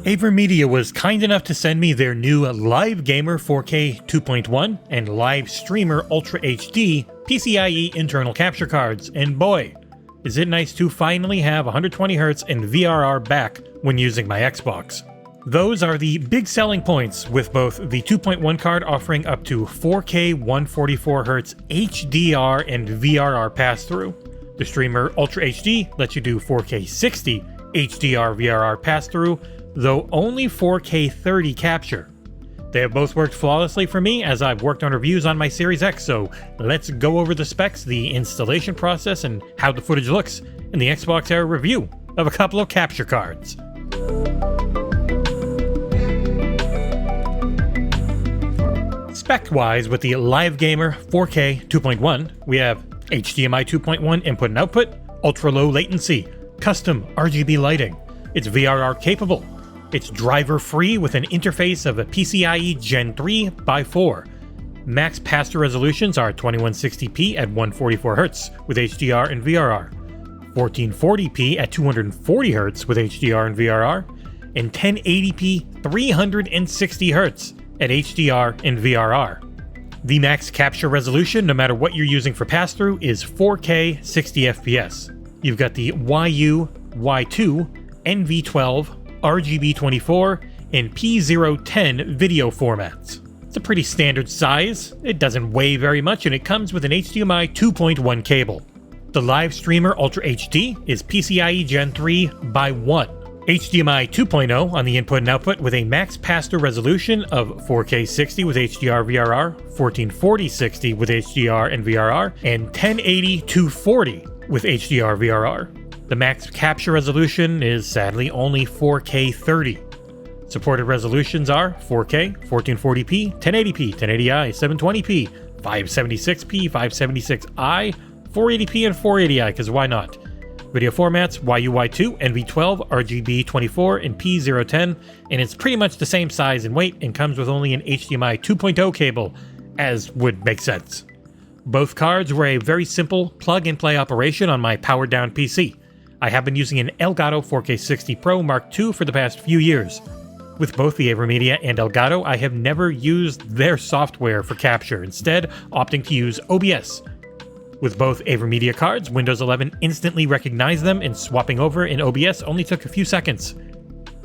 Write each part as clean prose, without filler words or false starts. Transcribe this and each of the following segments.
AVerMedia was kind enough to send me their new Live Gamer 4K 2.1 and Live Streamer Ultra HD PCIe internal capture cards, and boy, is it nice to finally have 120Hz and VRR back when using my Xbox. Those are the big selling points, with both the 2.1 card offering up to 4K 144Hz HDR and VRR pass-through. The Streamer Ultra HD lets you do 4K 60 HDR VRR pass-through, though only 4K 30 capture. They have both worked flawlessly for me as I've worked on reviews on my Series X, so let's go over the specs, the installation process, and how the footage looks in the XboxEra review of a couple of capture cards. Spec-wise, with the Live Gamer 4K 2.1, we have HDMI 2.1 input and output, ultra-low latency, custom RGB lighting, it's VRR capable, it's driver-free with an interface of a PCIe Gen 3x4. Max pass-through resolutions are 2160p at 144Hz with HDR and VRR, 1440p at 240Hz with HDR and VRR, and 1080p 360Hz at HDR and VRR. The max capture resolution, no matter what you're using for pass-through, is 4K 60fps. You've got the YU, Y2, NV12, RGB24, and P010 video formats. It's a pretty standard size, it doesn't weigh very much, and it comes with an HDMI 2.1 cable. The Live Streamer Ultra HD is PCIe Gen 3x1. HDMI 2.0 on the input and output with a max pass-through resolution of 4K 60 with HDR VRR, 1440 60 with HDR and VRR, and 1080 240 with HDR VRR. The max capture resolution is sadly only 4K 30. Supported resolutions are 4K, 1440p, 1080p, 1080i, 720p, 576p, 576i, 480p, and 480i, because why not? Video formats, YUY2, NV12, RGB24, and P010, and it's pretty much the same size and weight and comes with only an HDMI 2.0 cable, as would make sense. Both cards were a very simple plug-and-play operation on my powered-down PC. I have been using an Elgato 4K 60 Pro Mark II for the past few years. With both the AVerMedia and Elgato, I have never used their software for capture, instead opting to use OBS. With both AVerMedia cards, Windows 11 instantly recognized them, and swapping over in OBS only took a few seconds.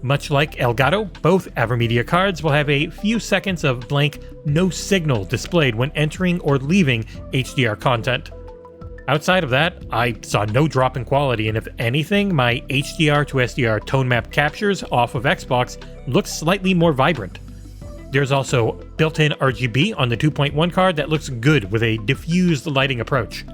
Much like Elgato, both AVerMedia cards will have a few seconds of blank no signal displayed when entering or leaving HDR content. Outside of that, I saw no drop in quality, and if anything, my HDR to SDR tone map captures off of Xbox look slightly more vibrant. There's also built-in RGB on the 2.1 card that looks good with a diffused lighting approach.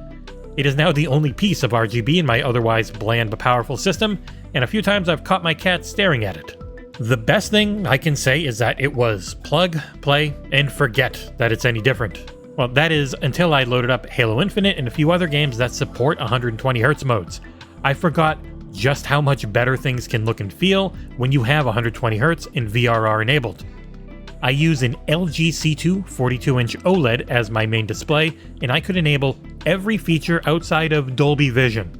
It is now the only piece of RGB in my otherwise bland but powerful system, and a few times I've caught my cat staring at it. The best thing I can say is that it was plug, play, and forget that it's any different. Well, that is until I loaded up Halo Infinite and a few other games that support 120Hz modes. I forgot just how much better things can look and feel when you have 120Hz and VRR enabled. I use an LG C2 42-inch OLED as my main display, and I could enable every feature outside of Dolby Vision.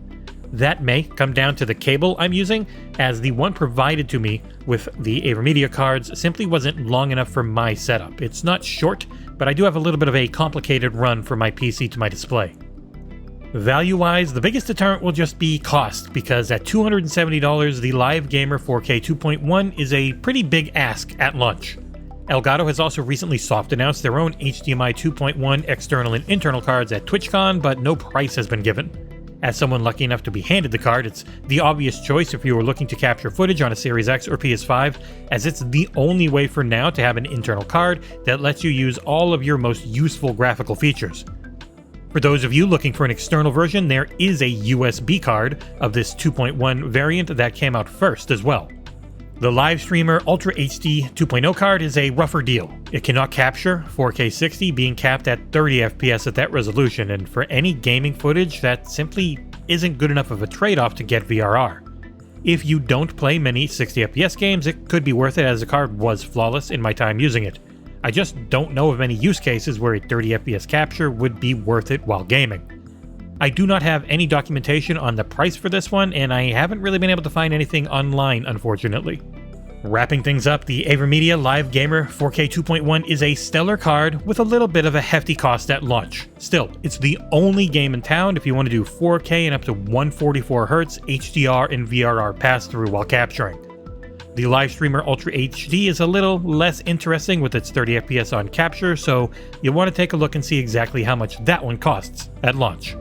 That may come down to the cable I'm using, as the one provided to me with the AVerMedia cards simply wasn't long enough for my setup. It's not short, but I do have a little bit of a complicated run from my PC to my display. Value-wise, the biggest deterrent will just be cost, because at $270, the Live Gamer 4K 2.1 is a pretty big ask at launch. Elgato has also recently soft announced their own HDMI 2.1 external and internal cards at TwitchCon, but no price has been given. As someone lucky enough to be handed the card, it's the obvious choice if you were looking to capture footage on a Series X or PS5, as it's the only way for now to have an internal card that lets you use all of your most useful graphical features. For those of you looking for an external version, there is a USB card of this 2.1 variant that came out first as well. The Live Streamer Ultra HD 2.0 card is a rougher deal. It cannot capture 4K 60, being capped at 30 FPS at that resolution, and for any gaming footage, that simply isn't good enough of a trade-off to get VRR. If you don't play many 60 FPS games, it could be worth it, as the card was flawless in my time using it. I just don't know of any use cases where a 30 FPS capture would be worth it while gaming. I do not have any documentation on the price for this one, and I haven't really been able to find anything online, unfortunately. Wrapping things up, the AVerMedia Live Gamer 4K 2.1 is a stellar card with a little bit of a hefty cost at launch. Still, it's the only game in town if you want to do 4K and up to 144Hz HDR and VRR pass-through while capturing. The Livestreamer Ultra HD is a little less interesting with its 30 FPS on capture, so you'll want to take a look and see exactly how much that one costs at launch.